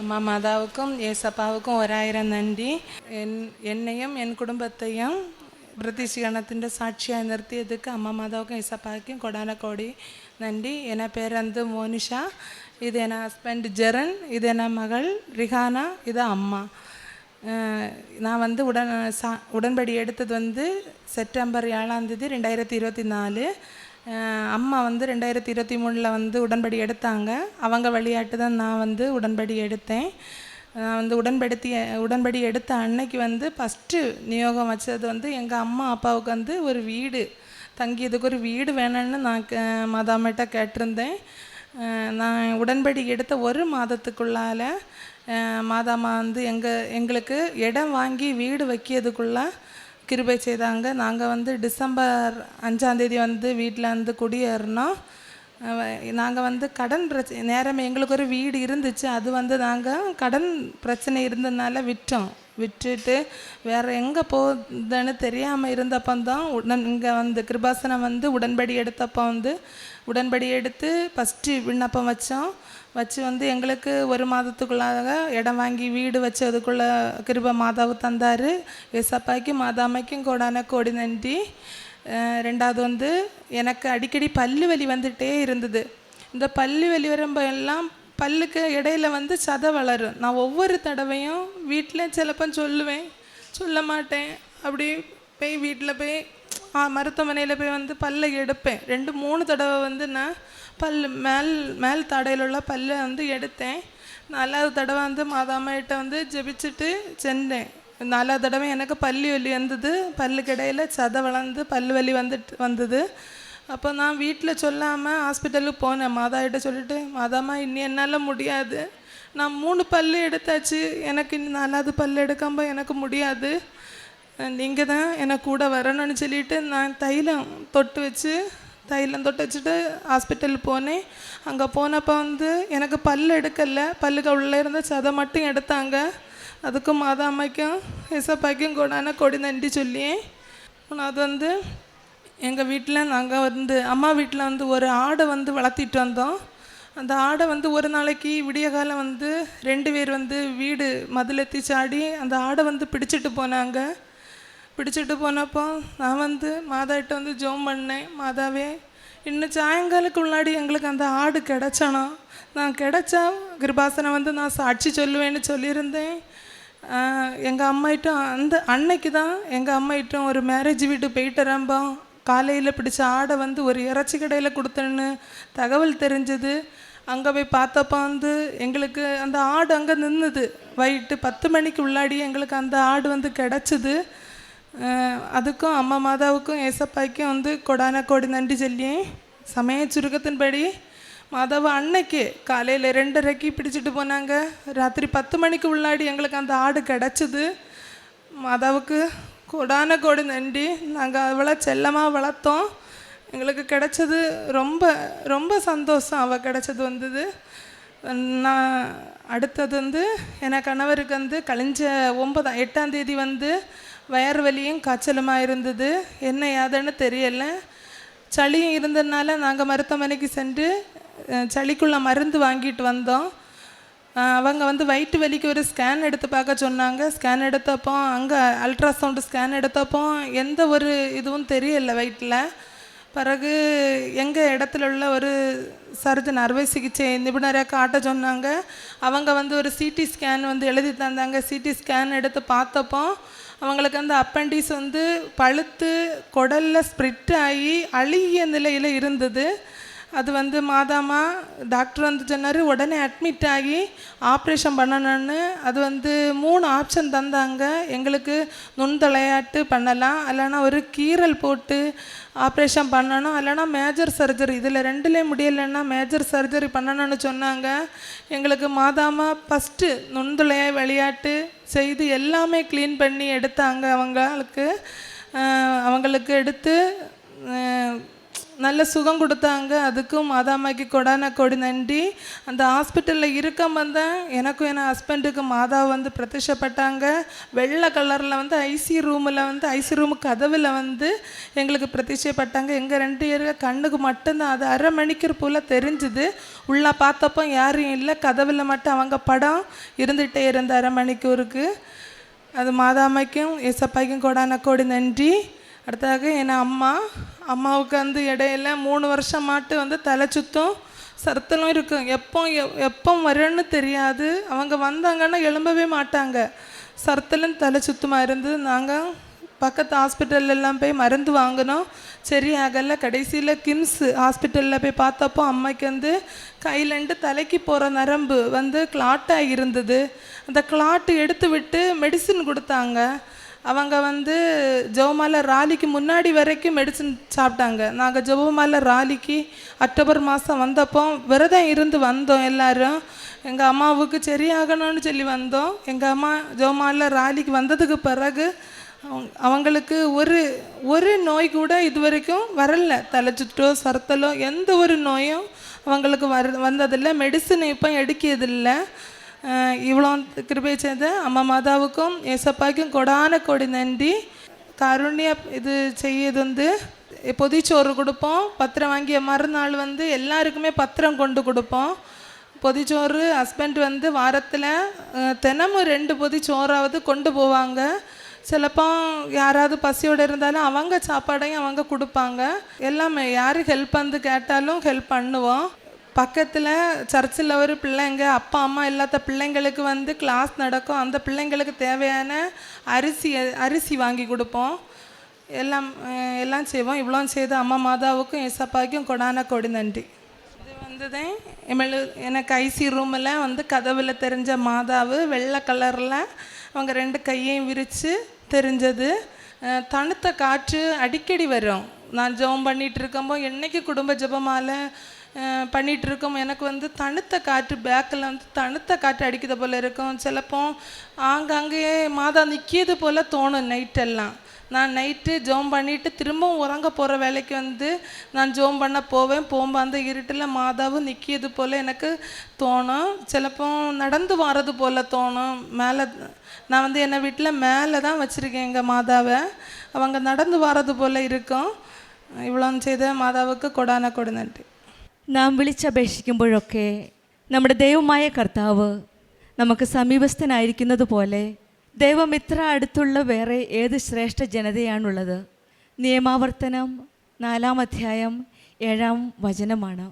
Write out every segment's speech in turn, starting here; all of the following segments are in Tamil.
அம்மா மாதாவுக்கும் ஏசப்பாவுக்கும் 1000 നന്ദി. എന്നെയും എൻ കുടുംബത്തെയും പ്രതിഷ്ഠാനത്തിൻ്റെ സാക്ഷിയായി നിർത്തിയதுக்கு അമ്മ മാതാவுக்கும் ஏசப்பாவுக்கும் கொடானக்கோடி நன்றி. என் பேர் வந்து மோனிஷா, இது என் ஹஸ்பண்ட் ஜெரன், இது என் மகள் ரிஹானா, இது அம்மா. நான் வந்து உடன்படி எடுத்தது வந்து செப்டம்பர் 7ஆம் தேதி 2024. அம்மா வந்து 2023 வந்து உடன்படி எடுத்தாங்க. அவங்க வழியாட்டு தான் நான் வந்து உடன்படி எடுத்தேன். நான் வந்து உடன்படி எடுத்த அன்னைக்கு வந்து ஃபஸ்ட்டு நியோகம் வச்சது வந்து எங்கள் அம்மா அப்பாவுக்கு வந்து ஒரு வீடு தங்கியதுக்கு ஒரு வீடு வேணும்னு நான் மாதாமிட்ட கேட்டிருந்தேன். நான் உடன்படி எடுத்த ஒரு மாதத்துக்குள்ளால் மாதாமா வந்து எங்களுக்கு இடம் வாங்கி வீடு வைக்கிறதுக்குள்ள கிருபை செய்தாங்க. நாங்கள் வந்து டிசம்பர் 5ஆம் தேதி வந்து வீட்டில் வந்து குடியேறினோம். நாங்கள் வந்து கடன் நேரமே எங்களுக்கு ஒரு வீடு இருந்துச்சு, அது வந்து நாங்கள் கடன் பிரச்சனை இருந்ததுனால விட்டுட்டு வேறு எங்கே போகுதுன்னு தெரியாமல் இருந்தப்பந்தான் இங்கே வந்து கிருபாசனம் வந்து உடன்படி எடுத்தப்போ வந்து உடன்படி எடுத்து ஃபஸ்ட்டு விண்ணப்பம் வச்சு வந்து எங்களுக்கு ஒரு மாதத்துக்குள்ளாக இடம் வாங்கி வீடு வச்சதுக்குள்ளே கிருபா மாதாவு தந்தார். ஏசப்பாய்க்கும் மாதாமைக்கும் கோடி நன்றி. ரெண்டாவது வந்து எனக்கு அடிக்கடி பல்லு வலி வந்துகிட்டே இருந்தது. இந்த பல்லு வலி வரும்போ எல்லாம் பல்லுக்கு இடையில வந்து சதை வளரும். நான் ஒவ்வொரு தடவையும் வீட்டில் சிலப்போ சொல்ல மாட்டேன். அப்படி போய் வீட்டில் போய் மருத்துவமனையில் போய் வந்து பல்லை எடுப்பேன். 2-3 தடவை வந்து நான் மேல் தடையில் உள்ள பல்லை வந்து எடுத்தேன். 4ஆவது தடவை வந்து மாதாம்மாட்ட வந்து ஜெபிச்சுட்டு சென்றேன். 4ஆவது தடவை எனக்கு பல்லு வலி வந்தது. பல்லுக்கு இடையில் சதை வளர்ந்து பல்லு வலி வந்தது. அப்போ நான் வீட்டில் சொல்லாமல் ஹாஸ்பிட்டலுக்கு போனேன். மாதாகிட்ட சொல்லிட்டு, மாதாம்மா இன்னி என்னால் முடியாது, நான் 3 பல்லு எடுத்தாச்சு, எனக்கு இன்னும் 4ஆவது பல்லு எடுக்காமல் எனக்கு முடியாது, நீங்கள் தான் எனக்கு கூட வரணும்னு சொல்லிட்டு நான் தைலம் தொட்டு வச்சுட்டு ஹாஸ்பிட்டல் போனேன். அங்கே போனப்போ வந்து எனக்கு பல்லு எடுக்கலை, பல்லுக்கு உள்ளே இருந்த சதை மட்டும் எடுத்தாங்க. அதுக்கும் மாதாம்மைக்கும் ஏசப்பாய்க்கும் கோடி நன்றி சொல்லியேன். அது வந்து எங்கள் வீட்டில் நாங்கள் வந்து அம்மா வீட்டில் வந்து ஒரு ஆடை வந்து வளர்த்திட்டு வந்தோம். அந்த ஆடை வந்து ஒரு நாளைக்கு விடிய காலம் வந்து 2 பேர் வந்து வீடு மதிலெத்தி சாடி அந்த ஆடை வந்து பிடிச்சிட்டு போனப்போ நான் வந்து மாதாட்ட வந்து ஜோம் பண்ணேன். மாதாவே, இன்னும் சாயங்காலுக்கு உள்ளாடி எங்களுக்கு அந்த ஆடு கிடைச்சணும், நான் கிடைச்சா கிருபாசனம் வந்து நான் சாட்சி சொல்லுவேன்னு சொல்லியிருந்தேன். எங்கள் அம்மாயிட்டும் அந்த அன்னைக்கு தான் எங்கள் அம்மாயிட்டும் ஒரு மேரேஜ் வீட்டு போயிட்டு வரம்போ காலையில் பிடிச்ச ஆடை வந்து ஒரு இறைச்சி கடையில் கொடுத்தேன்னு தகவல் தெரிஞ்சது. அங்கே போய் பார்த்தப்போ வந்து எங்களுக்கு அந்த ஆடு அங்கே நின்றுது. வൈകിട്ട് 10 மணிக்கு உள்ளாடி எங்களுக்கு அந்த ஆடு வந்து கிடச்சிது. அதுக்கும் அம்மா மாதாவுக்கும் ஏசப்பாய்க்கும் வந்து கோடி நன்றி சொல்லியேன். சமய சுருக்கத்தின்படி மாதாவை அன்னைக்கு காலையில் 2:30க்கு பிடிச்சிட்டு போனாங்க. ராத்திரி 10 மணிக்கு உள்ளாடி எங்களுக்கு அந்த ஆடு கிடச்சிது. மாதாவுக்கு கோடி நன்றி. நாங்கள் அவ்வளோ செல்லமாக வளர்த்தோம். எங்களுக்கு கிடைச்சது ரொம்ப ரொம்ப சந்தோஷம். அவள் கிடைச்சது வந்தது. நான் அடுத்தது வந்து என் கணவருக்கு வந்து கழிஞ்ச 8ஆம் தேதி வந்து வயிறு வலியும் காய்ச்சலுமாக இருந்தது. என்ன ஏதுன்னு தெரியலை. சளியும் இருந்ததுனால நாங்கள் மருத்துவமனைக்கு சென்று சளிக்குள்ள மருந்து வாங்கிட்டு வந்தோம். அவங்க வந்து வயிற்று வலிக்கு ஒரு ஸ்கேன் எடுத்து பார்க்க சொன்னாங்க. ஸ்கேன் எடுத்தப்போ அங்கே அல்ட்ராசவுண்டு ஸ்கேன் எடுத்தப்போ எந்த ஒரு இதுவும் தெரியலை வயிற்றில். பிறகு எங்கள் இடத்துல உள்ள ஒரு சர்ஜன் அறுவை சிகிச்சை நிபுணரை காட்ட சொன்னாங்க. அவங்க வந்து ஒரு சிடி ஸ்கேன் வந்து எழுதி தந்தாங்க. சிடி ஸ்கேன் எடுத்து பார்த்தப்போ அவங்களுக்கு அந்த அப்பெண்டிஸ் வந்து பழுத்து குடலில் ஸ்ப்ரிட் ஆகி அழுகிய நிலையில் இருந்தது. அது வந்து மாதாமா டாக்டர் வந்து சொன்னார், உடனே அட்மிட் ஆகி ஆப்ரேஷன் பண்ணணும்னு. அது வந்து 3 ஆப்ஷன் தந்தாங்க. எங்களுக்கு நுண்தலையாட்டு பண்ணலாம், இல்லைனா ஒரு கீரல் போட்டு ஆப்ரேஷன் பண்ணணும், இல்லைனா மேஜர் சர்ஜரி. இதில் 2லேயும் முடியலைன்னா மேஜர் சர்ஜரி பண்ணணும்னு சொன்னாங்க. எங்களுக்கு மாதாமா ஃபஸ்ட்டு நுண்துளையாய் விளையாட்டு செய்து எல்லாமே க்ளீன் பண்ணி எடுத்தாங்க. அவங்களுக்கு எடுத்து நல்ல சுகம் கொடுத்தாங்க. அதுக்கும் மாதாம்மாக்கு கொடான கோடி நன்றி. அந்த ஹாஸ்பிட்டலில் இருக்க வந்தேன், எனக்கும் என் ஹஸ்பண்டுக்கும் மாதா வந்து பிரத்யட்சப்பட்டாங்க. வெள்ளை கலரில் வந்து ஐசி ரூமு கதவில் வந்து எங்களுக்கு பிரத்யட்சப்பட்டாங்க. எங்கள் 2 பேருக்கு கண்ணுக்கு மட்டும்தான் அது அரை மணிக்கூர் போல் தெரிஞ்சுது. உள்ளே பார்த்தப்போ யாரும் இல்லை, கதவில் மட்டும் அவங்க படம் இருந்துகிட்டே இருந்த அரை மணிக்கூருக்கு. அது மாதாம்மைக்கும் ஏசப்பாய்க்கும் கொடான கோடி நன்றி. அடுத்தாக என் அம்மாவுக்கு வந்து இடையில 3 வருஷமாட்டு வந்து தலை சுத்தம் சர்த்தலும் இருக்கும். எப்போ வரும்னு தெரியாது. அவங்க வந்தாங்கன்னா எழும்பவே மாட்டாங்க. சர்த்தலும் தலை சுத்தமாக இருந்தது. நாங்கள் பக்கத்து ஹாஸ்பிட்டல்லாம் போய் மருந்து வாங்கினோம், சரியாகலை. கடைசியில் கிம்ஸ் ஹாஸ்பிட்டலில் போய் பார்த்தப்போ அம்மைக்கு வந்து கையிலேண்டு தலைக்கு போகிற நரம்பு வந்து கிளாட்டாக இருந்தது. அந்த கிளாட்டு எடுத்து விட்டு மெடிசின் கொடுத்தாங்க. அவங்க வந்து ஜெபமாலை ராலிக்கு முன்னாடி வரைக்கும் மெடிசன் சாப்பிட்டாங்க. நாங்கள் ஜெபமாலை ராலிக்கு அக்டோபர் மாதம் வந்தப்போ விரதம் இருந்து வந்தோம் எல்லோரும். எங்கள் அம்மாவுக்கு சரியாகணும்னு சொல்லி வந்தோம். எங்கள் அம்மா ஜெபமாலை ராலிக்கு வந்ததுக்கு பிறகு அவங்களுக்கு ஒரு நோய் கூட இது வரைக்கும் வரல. தலை சுற்றோ சர்த்தலோ எந்த ஒரு நோயும் அவங்களுக்கு வந்ததில்லை. மெடிசன் இப்போ எடுக்கிறதில்லை. இவ்வளோ கிருபை செய்த அம்மா மாதாவுக்கும் ஏசப்பாய்க்கும் கொடான கோடி நன்றி. கருணியா இது செய்யது வந்து பொதிச்சோறு கொடுப்போம். பத்திரம் வாங்கிய மறுநாள் வந்து எல்லாருக்குமே பத்திரம் கொண்டு கொடுப்போம். பொதிச்சோறு ஹஸ்பண்ட் வந்து வாரத்தில் தினமும் 2 பொதிச்சோறாவது கொண்டு போவாங்க. சிலப்போ யாராவது பசியோடு இருந்தாலும் அவங்க சாப்பாடையும் அவங்க கொடுப்பாங்க. எல்லாமே யார் ஹெல்ப் வந்து கேட்டாலும் ஹெல்ப் பண்ணுவோம். பக்கத்தில் சர்ச்சில் ஒரு பிள்ளைங்க அப்பா அம்மா இல்லாத பிள்ளைங்களுக்கு வந்து கிளாஸ் நடக்கும். அந்த பிள்ளைங்களுக்கு தேவையான அரிசி வாங்கி கொடுப்போம். எல்லாம் செய்வோம். இவ்வளோ செய்த அம்மா மாதாவுக்கும் ஏசப்பாய்க்கும் கொடான கொடி நன்றி. இது வந்ததே எனக்கு ஐசி ரூமில் வந்து கதவில் தெரிஞ்ச மாதாவு வெள்ளை கலரில் அவங்க 2 கையையும் விரித்து தெரிஞ்சது. தணுத்த காற்று அடிக்கடி வரும். நான் ஜெபம் பண்ணிகிட்டு இருக்கும்போது என்னைக்கு குடும்ப ஜெபமாலை பண்ணிகிட்ருக்கோம், எனக்கு வந்து தணுத்த காற்று பேக்கில் வந்து தணுத்த காற்று அடிக்கிறது போல் இருக்கும். சிலப்போ ஆங்காங்கே மாதா நிற்கியது போல் தோணும். நைட்டெல்லாம் நான் நைட்டு ஜோம் பண்ணிவிட்டு திரும்பவும் உறங்க போகிற வேலைக்கு வந்து நான் ஜோம் பண்ண போகும்போது அந்த இருட்டில் மாதாவும் நிற்கியது போல் எனக்கு தோணும். சிலப்போ நடந்து வர்றது போல் தோணும். மேலே நான் வந்து என்னை வீட்டில் மேலே தான் வச்சுருக்கேன் எங்கள் மாதாவை. அவங்க நடந்து வர்றது போல் இருக்கும். இவ்வளோ செய்த മാതാവുക്ക് കൊടാന കൊടി നന്ദി. നാം വിളിച്ചപേക്ഷിക്കുമ്പോഴൊക്കെ നമ്മുടെ ദൈവമായ കർത്താവ് നമുക്ക് സമീപസ്ഥനായിരിക്കുന്നത് പോലെ ദൈവം ഇത്ര അടുത്തുള്ള വേറെ ഏത് ശ്രേഷ്ഠ ജനതയാണുള്ളത്? നിയമാവർത്തനം 4-ാം അധ്യായം 7-ാം വചനമാണ്.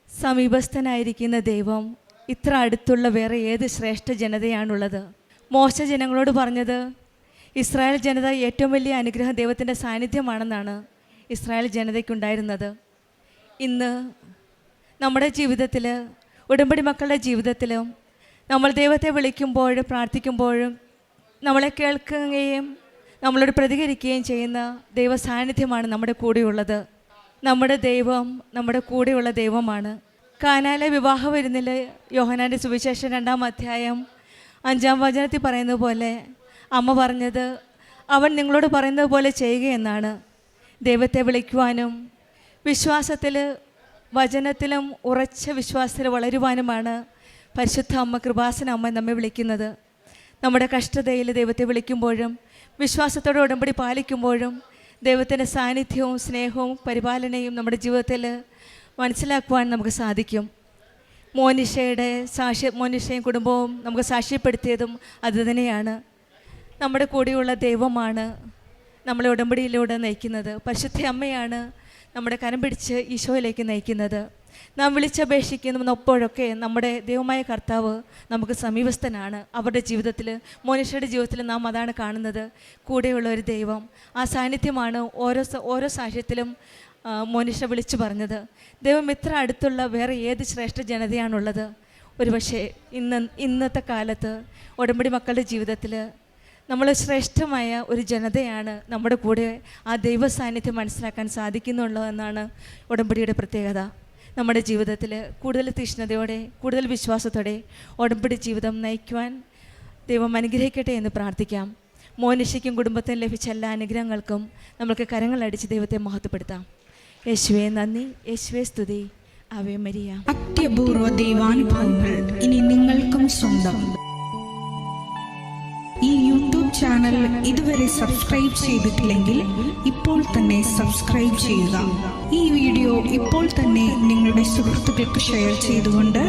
സമീപസ്ഥനായിരിക്കുന്ന ദൈവം ഇത്ര അടുത്തുള്ള വേറെ ഏത് ശ്രേഷ്ഠ ജനതയാണുള്ളത്? മോശ ജനങ്ങളോട് പറഞ്ഞത് ഇസ്രായേൽ ജനത ഏറ്റവും വലിയ അനുഗ്രഹം ദൈവത്തിൻ്റെ സാന്നിധ്യമാണെന്നാണ് ഇസ്രായേൽ ജനതയ്ക്കുണ്ടായിരുന്നത്. ഇന്ന് നമ്മുടെ ജീവിതത്തിൽ, ഉടമ്പടി മക്കളുടെ ജീവിതത്തിലും നമ്മൾ ദൈവത്തെ വിളിക്കുമ്പോഴും പ്രാർത്ഥിക്കുമ്പോഴും നമ്മളെ കേൾക്കുകയും നമ്മളോട് പ്രതികരിക്കുകയും ചെയ്യുന്ന ദൈവ സാന്നിധ്യമാണ് നമ്മുടെ കൂടെയുള്ളത്. നമ്മുടെ ദൈവം നമ്മുടെ കൂടെയുള്ള ദൈവമാണ്. കാനായിലെ വിവാഹ വിരുന്നിൽ യോഹന്നാൻ്റെ സുവിശേഷം 2-ാം അധ്യായം 5-ാം വചനത്തിൽ പറയുന്നത് പോലെ അമ്മ പറഞ്ഞത് അവൻ നിങ്ങളോട് പറയുന്നത് പോലെ ചെയ്യുകയെന്നാണ്. ദൈവത്തെ വിളിക്കുവാനും വിശ്വാസത്തിൽ വചനത്തിലും ഉറച്ച വിശ്വാസത്തിൽ വളരുവാനുമാണ് പരിശുദ്ധ അമ്മ, കൃപാസന അമ്മ നമ്മെ വിളിക്കുന്നത്. നമ്മുടെ കഷ്ടതയിൽ ദൈവത്തെ വിളിക്കുമ്പോഴും വിശ്വാസത്തോടെ ഉടമ്പടി പാലിക്കുമ്പോഴും ദൈവത്തിൻ്റെ സാന്നിധ്യവും സ്നേഹവും പരിപാലനയും നമ്മുടെ ജീവിതത്തിൽ മനസ്സിലാക്കുവാൻ നമുക്ക് സാധിക്കും. മോനിഷയും കുടുംബവും നമുക്ക് സാക്ഷ്യപ്പെടുത്തിയതും അതുതന്നെയാണ്. നമ്മുടെ കൂടെയുള്ള ദൈവമാണ് നമ്മളെ ഉടമ്പടിയിലൂടെ നയിക്കുന്നത്. പരിശുദ്ധ അമ്മയാണ് നമ്മുടെ കരം പിടിച്ച് ഈശോയിലേക്ക് നയിക്കുന്നത്. നാം വിളിച്ചപേക്ഷിക്കുന്നപ്പോഴൊക്കെ നമ്മുടെ ദൈവമായ കർത്താവ് നമുക്ക് സമീപസ്ഥനാണ്. അവരുടെ ജീവിതത്തിൽ, മോനിഷയുടെ ജീവിതത്തിൽ നാം അതാണ് കാണുന്നത്, കൂടെയുള്ള ഒരു ദൈവം. ആ സാന്നിധ്യമാണ് ഓരോ സാക്ഷ്യത്തിലും മോനിഷ വിളിച്ചു പറഞ്ഞത്. ദൈവം ഇത്ര അടുത്തുള്ള വേറെ ഏത് ശ്രേഷ്ഠ ജനതയാണുള്ളത്? ഒരുപക്ഷെ ഇന്നത്തെ കാലത്ത് ഉടമ്പടി മക്കളുടെ ജീവിതത്തിൽ നമ്മൾ ശ്രേഷ്ഠമായ ഒരു ജനതയാണ്. നമ്മുടെ കൂടെ ആ ദൈവ സാന്നിധ്യം മനസ്സിലാക്കാൻ സാധിക്കുന്നുള്ളൂ എന്നാണ് ഉടമ്പടിയുടെ പ്രത്യേകത. നമ്മുടെ ജീവിതത്തിൽ കൂടുതൽ തീഷ്ണതയോടെ, കൂടുതൽ വിശ്വാസത്തോടെ ഉടമ്പടി ജീവിതം നയിക്കുവാൻ ദൈവം അനുഗ്രഹിക്കട്ടെ എന്ന് പ്രാർത്ഥിക്കാം. മോനിഷയ്ക്കും കുടുംബത്തിനും ലഭിച്ച എല്ലാ അനുഗ്രഹങ്ങൾക്കും നമുക്ക് കരങ്ങളടിച്ച് ദൈവത്തെ മഹത്വപ്പെടുത്താം. യേശുവേ നന്ദി, യേശുവേ സ്തുതി. Ave Maria. അത്യപൂർവ ദൈവാനുഭവങ്ങൾ ഇനി നിങ്ങൾക്കും സ്വന്തം. ഈ യൂട്യൂബ് ചാനൽ ഇതുവരെ സബ്സ്ക്രൈബ് ചെയ്തിട്ടില്ലെങ്കിൽ ഇപ്പോൾ തന്നെ സബ്സ്ക്രൈബ് ചെയ്യുക. ഈ വീഡിയോ ഇപ്പോൾ തന്നെ നിങ്ങളുടെ സുഹൃത്തുക്കൾക്ക് ഷെയർ ചെയ്തുകൊണ്ട്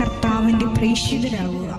കർത്താവിൻ്റെ പ്രേക്ഷിതരാകുക.